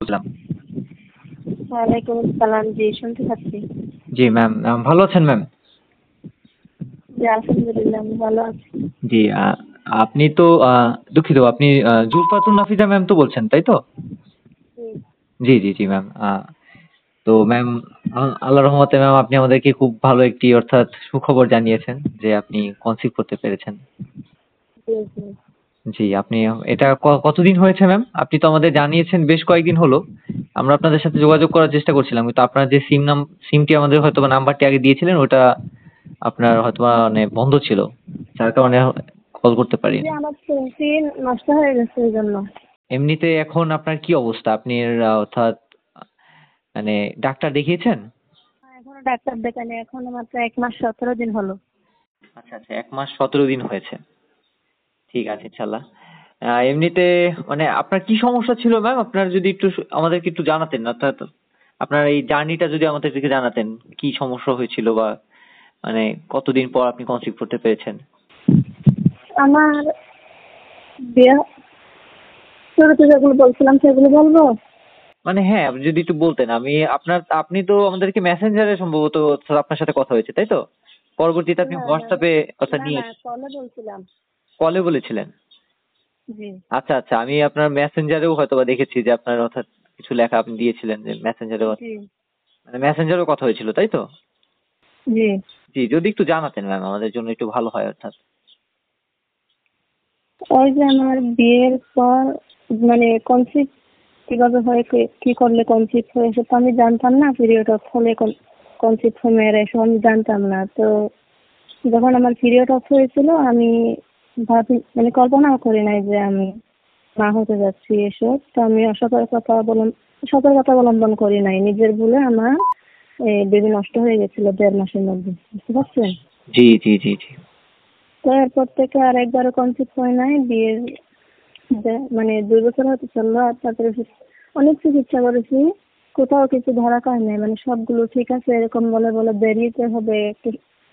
বুঝলাম। ওয়ালাইকুম আসসালাম। জি, শুনতে পাচ্ছি। জি ম্যাম, ভালো আছেন ম্যাম? জি, আলহামদুলিল্লাহ আমি ভালো আছি। জি, আপনি তো দুঃখিত, আপনি জুলফাতুন নাফিজা ম্যাম তো বলছেন, তাই তো? জি, জি জি জি ম্যাম। তো ম্যাম, আল্লাহর রহমতে ম্যাম আপনি আমাদেরকে খুব ভালো একটি অর্থাৎ সুখবর জানিয়েছেন যে আপনি কনসিভ করতে পেরেছেন। জি, জি। জি, আপনি এটা কতদিন হয়েছে ম্যাম? আপনি তো আমাদের জানিয়েছেন বেশ কয়েকদিন হলো। আমরা আপনাদের সাথে যোগাযোগ করার চেষ্টা করছিলাম, কিন্তু আপনার যে সিমটি আমাদের হয়তোবা নাম্বারটি আগে দিয়েছিলেন ওটা আপনার হয়তোবা মানে বন্ধ ছিল, যার কারণে কল করতে জি, পারিনি। আমার সিমটি নষ্ট হয়ে গেছে এই জন্য। এমনিতে এখন আপনার কি অবস্থা? আপনি অর্থাৎ মানে ডাক্তার দেখিয়েছেন? এখনো ডাক্তার দেখাইনি, এখনো মাত্র 1 মাস 17 দিন হলো। আচ্ছা আচ্ছা, 1 মাস 17 দিন হয়েছে। ঠিক আছে, ইনশাল্লাহ। এমনিতে মানে আপনার কি সমস্যা ছিল ম্যাম? আপনার যদি একটু আমাদেরকে একটু জানাতেন, অর্থাৎ আপনার এই জার্নিটা যদি আমাদেরকে জানাতেন, কি সমস্যা হয়েছিল বা মানে কতদিন পর আপনি কনসিভ করতে পেরেছেন? আমার বিয়ে শুরুতে যেগুলো বলছিলাম সেগুলো বলবো। মানে হ্যাঁ, আপনি যদি একটু বলতেন। আপনি তো আমাদেরকে মেসেঞ্জারে সম্ভবত আপনার সাথে কথা হয়েছে, তাই তো? পরবর্তীতে আপনি হ্যাঁ, হ্যাঁ। হোয়াটসঅ্যাপে কথা না, নিয়ে না, কলে বলছিলাম। কলে বলেছিলেন? জি, আচ্ছা আচ্ছা, আমি আপনার মেসেঞ্জারেও হয়তোবা দেখেছি যে আপনার অর্থাৎ কিছু লেখা আপনি দিয়েছিলেন যে মেসেঞ্জারে, জি, মানে মেসেঞ্জারেও কথা হয়েছিল, তাই তো? জি। জি, যদি একটু জানাতেন ম্যাম আমাদের জন্য একটু ভালো হয় অর্থাৎ। ওই যে আমার বিয়ের পর মানে কনসিভ কিভাবে হয়, কি করলে কনসিভ হয় এসব তো আমি জানতাম না। পিরিয়ড অফ হলে কনসিভ হয় মেয়েরা, এসব আমি জানতাম না। তো যখন আমার পিরিয়ড অফ হয়েছিল আমি মানে কল্পনাও করি নাই যে আমি মা হতে যাচ্ছি এসব। তো আমি সতর্কতা অবলম্বন করি নাই। নিজের ভুলে আমার বেবি নষ্ট হয়ে গেছিল 1.5 মাসের মধ্যে, বুঝতে পারছেন? জি জি জি জি। তো এরপর থেকে আর একবারও কনসিভ হয় নাই। বিয়ের মানে 2 বছর হতে চললো। আর তারপরে অনেক চিকিৎসা করেছি, কোথাও কিছু ধরা খায় নাই। মানে সবগুলো ঠিক আছে এরকম বলে বলে বেরিয়েতে হবে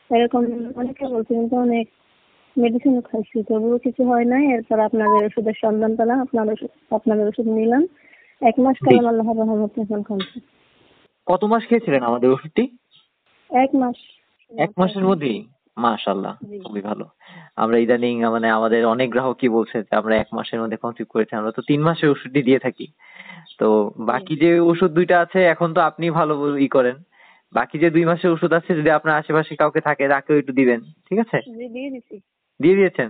এরকম অনেকে বলছে, কিন্তু অনেক মেডিসিনও খাইছি, তবুও কিছু হয় নাই। এরপর আপনাদের ওষুধের সন্ধান পেলাম, আপনাদের ওষুধ নিলাম। 1 মাস জি, খেলাম, আল্লাহর রহমতে এখন কমছে। কত মাস খেয়েছিলেন আমাদের ওষুধটি? 1 মাস, এক মাত্র এক মাসের মাস মধ্যেই? মাশাআল্লাহ, জি, খুবই ভালো। আমরা ইদানিং মানে আমাদের অনেক গ্রাহকই বলছে যে আমরা 1 মাসের মধ্যে কনসিভ করেছি। আমরা তো 3 মাসের ওষুধটি দিয়ে থাকি। তো জি, বাকি যে ওষুধ দুইটা আছে এখন তো আপনি ভালো করেন। বাকি যে 2 মাসের ওষুধ আছে, যদি আপনার আশেপাশে কাউকে থাকে তাকেও একটু দিবেন, ঠিক আছে? জি, দিয়ে দিছি। দিয়ে দিয়েছেন?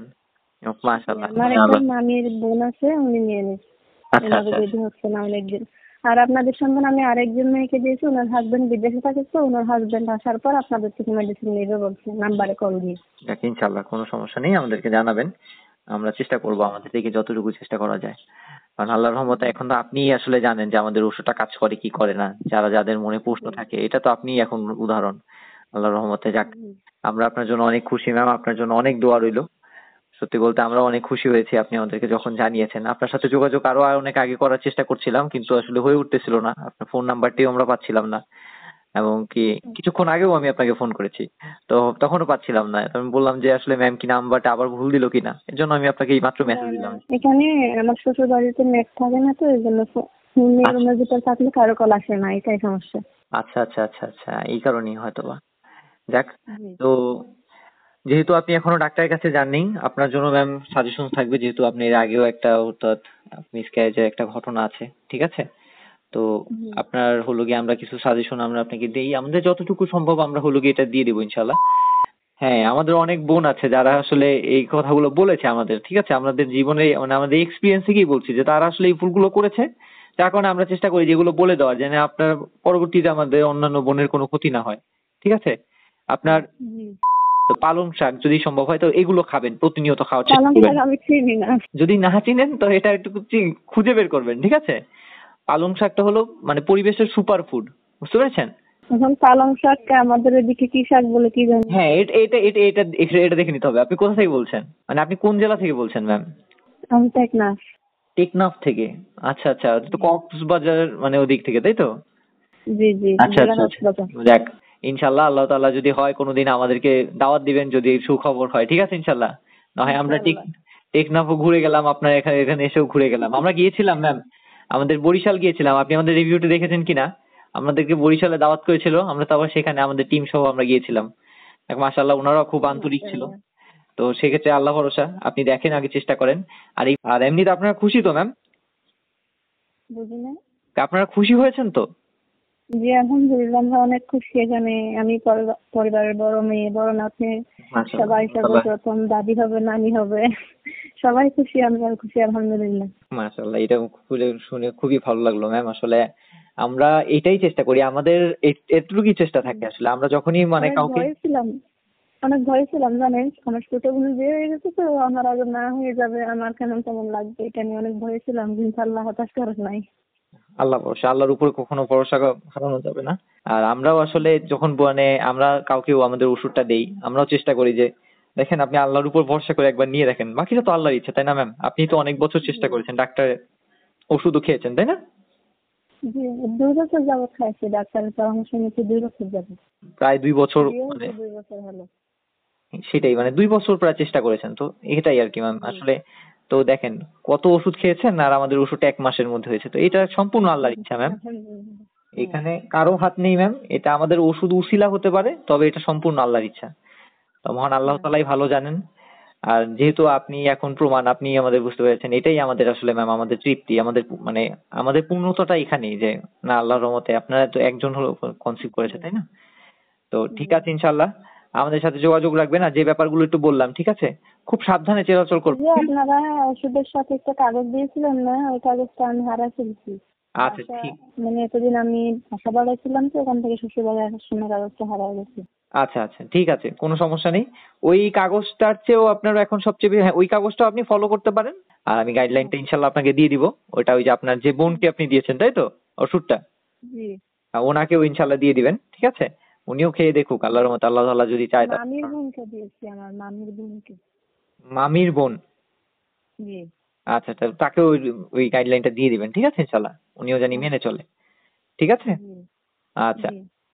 জি, মাশাআল্লাহ, আমার একটা মাশাআল্লাহ। মামির বোন আছে, উনি নিয়ে নিচ্ছে। আচ্ছা ওনারও আচ্ছা আচ্ছা। বেবি হচ্ছে না অনেকদিন। আর আপনাদের সন্ধান আমি আরেকজন মেয়েকে দিয়েছি, ওনার হাজবেন্ড বিদেশে থাকে, তো ওনার হাজবেন্ড আসার পর আপনাদের থেকে মেডিসিন নেবে বলছে, নাম্বারে কল দিয়ে। যাক, ইনশাআল্লাহ কোনো সমস্যা নেই, আমাদেরকে জানাবেন। আমরা চেষ্টা করব আমাদের থেকে যতটুকু চেষ্টা করা যায়। কারণ আল্লাহর রহমতে এখন তো আপনিই আসলে জানেন যে আমাদের ওষুধটা কাজ করে কি করে না। যাদের মনে প্রশ্ন জি, থাকে, এটা তো আপনিই এখন উদাহরণ। আল্লাহর রহমতে যাক। জি, আমরা আপনার জন্য অনেক খুশি ম্যাম, আপনার জন্য অনেক দোয়া রইলো। সত্যি বলতে আমরা অনেক খুশি হয়েছি আপনি আমাদেরকে যখন জানিয়েছেন। আপনার সাথে যোগাযোগ আরো অনেক আগে করার চেষ্টা করছিলাম, কিন্তু আসলে হয়ে উঠতেছিল না। আপনার ফোন নাম্বারটিও আমরা পাচ্ছিলাম না। এবং কি কিছুক্ষণ আগেও আমি আপনাকে ফোন করেছি। তো তখনও পাচ্ছিলাম না। তো আমি বললাম যে আসলে ম্যাম কি নাম্বারটা আবার ভুল দিল কিনা। এজন্য আমি আপনাকে এইমাত্র না, মেসেজ না, দিলাম। এখানে আমার শ্বশুর বাড়িতে নেট থাকে না, তো এই জন্য ফোনের আচ্ছা রুমের ভিতর থাকলে কারো কল আসে না, এটাই সমস্যা। আচ্ছা আচ্ছা আচ্ছা আচ্ছা, এই কারণেই হয়তোবা। যাক। জি, তো যেহেতু আপনি এখনো ডাক্তারের কাছে যাননি, আপনার জন্য ম্যাম সাজেশন থাকবে, যেহেতু আপনি এর আগেও একটা অর্থাৎ মিসক্যারেজের একটা ঘটনা আছে, ঠিক আছে? তো জি, আপনার হলো গিয়ে আমরা কিছু সাজেশন আমরা আপনাকে দেই, আমাদের যতটুকু সম্ভব আমরা হলো গিয়ে এটা দিয়ে দেবো ইনশাল্লাহ। হ্যাঁ, আমাদের অনেক বোন আছে যারা আসলে এই কথাগুলো বলেছে আমাদের, ঠিক আছে? আমাদের জীবনে মানে আমাদের এক্সপিরিয়েন্স থেকেই বলছি যে তারা আসলে এই ভুলগুলো করেছে। যার কারণে আমরা চেষ্টা করি যেগুলো বলে দেওয়ার, যেন আপনার পরবর্তীতে আমাদের অন্যান্য বোনের কোনো ক্ষতি না হয়, ঠিক আছে? আপনার জি। তো পালং শাক যদি সম্ভব হয় তো এগুলো খাবেন, প্রতিনিয়ত খাওয়ার চেষ্টা পালং করবেন। শাক আমি চিনি না। যদি না চিনেন তো এটা একটু খুঁজে বের করবেন, ঠিক আছে? পালং শাকটা হলো মানে পরিবেশের সুপার ফুড, বুঝতে পেরেছেন? এখন পালং শাককে আমাদের এদিকে কি শাক বলে কি জানি। হ্যাঁ, এটা দেখে নিতে হবে। আপনি কোথা থেকে বলছেন? মানে আপনি কোন জেলা থেকে বলছেন ম্যাম? আমি টেকনাফ। টেকনাফ থেকে? আচ্ছা আচ্ছা, তো জি, কক্সবাজার মানে ওদিক থেকে, তাই তো? জি, জি, আচ্ছা জেলা আচ্ছা আচ্ছা। কক্সবাজার। যাক, ইনশাল্লাহ আল্লাহ তাআলা যদি হয় কোনোদিন আমাদেরকে দাওয়াত দিবেন, যদি সুখবর হয়, ঠিক আছে ইনশাল্লাহ। না হয় আমরা ইনশাআল্লাহ। টেকনাফও ঘুরে গেলাম, আপনার এখানে এখানে এসেও ঘুরে গেলাম। আমরা গিয়েছিলাম ম্যাম, আমাদের বরিশাল গিয়েছিলাম, আপনি আমাদের রিভিউটা দেখেছেন কিনা? আমাদেরকে বরিশালে দাওয়াত করেছিল, আমরা তো আবার সেখানে আমাদের টিম সহ আমরা গিয়েছিলাম। মাশাআল্লাহ ওনারাও খুব আন্তরিক ছিল। মাশাআল্লাহ। তো সেক্ষেত্রে আল্লাহ ভরসা, আপনি দেখেন আগে চেষ্টা করেন। আর এমনিতে আপনারা খুশি তো ম্যাম? বুঝি না। আপনারা খুশি হয়েছেন তো? জি আলহামদুলিল্লাহ, আমরা অনেক খুশি। এখানে আমি পরিবারের বড় মেয়ে, বড় নাতনি, মাশাআল্লাহ সবাই মাশাআল্লাহ সর্বপ্রথম দাদি হবে, নানি হবে, সবাই খুশি, আমরা খুশি আলহামদুলিল্লাহ। মাশাআল্লাহ, এটা শুনে খুবই ভালো লাগলো ম্যাম। আসলে আমরা এটাই চেষ্টা করি, আমাদের এটুকুই চেষ্টা থাকে আসলে, আমরা যখনই মানে অনেক কাউকে ভয়ে ছিলাম, অনেক ভয়ে ছিলাম জানেন, আমার ছোট বোন বিয়ে হয়ে গেছে তো, আমার আগে না হয়ে যাবে, আমার কেমন কেমন লাগবে, এটা নিয়ে অনেক ভয়ে ছিলাম, কিন্তু আল্লাহ হতাশ করে নাই। আল্লাহ ভরসা, আল্লাহর উপর কখনো ভরসা হারানো যাবে না। আর আমরাও আসলে যখন মানে আমরা কাউকেও আমাদের ওষুধটা দেই, আমরাও চেষ্টা করি যে দেখেন আপনি আল্লাহর উপর ভরসা করে একবার নিয়ে দেখেন, বাকিটা তো আল্লাহর ইচ্ছা, তাই না ম্যাম? আপনি তো অনেক বছর চেষ্টা করেছেন, ডাক্তার ওষুধও খেয়েছেন, তাই না? জি 2 বছর যাবত খাইছি, ডাক্তারের পরামর্শ নিতে 2 বছর যাবত। প্রায় 2 বছর বিয়ে মানে হয়েছে 2 বছর হলো। সেটাই, মানে 2 বছর প্রায় চেষ্টা করেছেন তো, এটাই আর কি ম্যাম জি। আসলে। তো দেখেন কত ওষুধ খেয়েছেন, আর আমাদের ওষুধটা 1 মাসের মধ্যে হয়েছে, তো এটা সম্পূর্ণ আল্লাহর ইচ্ছা ম্যাম। আলহামদুলিল্লাহ। হ্যাঁ। এখানে কারো হাত নেই ম্যাম, এটা আমাদের ওষুধ উছিলা হতে পারে, তবে এটা সম্পূর্ণ আল্লাহর ইচ্ছা। তো মহান আল্লাহ হ্যাঁ। তাআলাই ভালো জানেন। আর যেহেতু আপনি এখন প্রমাণ, আপনি আমাদের বুঝতে পেরেছেন, এটাই আমাদের আসলে ম্যাম আমাদের তৃপ্তি, আমাদের মানে আমাদের পূর্ণতাটা এখানেই যে না আল্লাহর রহমতে আপনারা তো একজন হলো কনসিভ করেছে, তাই না? তো ঠিক জি। আছে ইনশাআল্লাহ, আমাদের সাথে যোগাযোগ রাখবেন। আর যে ব্যাপারগুলো একটু বললাম, ঠিক আছে, খুব সাবধানে চলাচল ওই যে করবেন। আপনারা ওষুধের সাথে একটা কাগজ দিয়েছিলেন না, ওই কাগজটা আমি হারাই ফেলছি। আচ্ছা বাসা ঠিক, মানে এতদিন আমি বাসা বাড়াইছিলাম তো, ওখান থেকে শ্বশুর বাড়ি আসার সময় কাগজটা হারাই গেছে। আচ্ছা আচ্ছা ঠিক আছে, কোনো সমস্যা নেই। ওই কাগজটার চেয়েও আপনার এখন সবচেয়ে বেশি, হ্যাঁ ওই কাগজটা আপনি ফলো করতে পারেন। আর আমি গাইডলাইনটা ইনশাল্লাহ আপনাকে দিয়ে দিব। ওটা ওই যে আপনার যে বোনকে আপনি দিয়েছেন তাই তো ওষুধটা, জি। ওনাকেও ইনশাল্লাহ দিয়ে দিবেন, ঠিক আছে? উনিও খেয়ে দেখুক, আল্লাহর রহমতে আল্লাহ তাআলা যদি চায় তা। মামির বোনকে দিয়েছি, আমার মামির বোনকে। মামির বোন? জি। আচ্ছা, তাকেও ওই ওই গাইডলাইনটা দিয়ে দিবেন, ঠিক আছে ইনশাল্লাহ, উনিও জানি মেনে চলে। ঠিক আছে। জি। আচ্ছা। জি।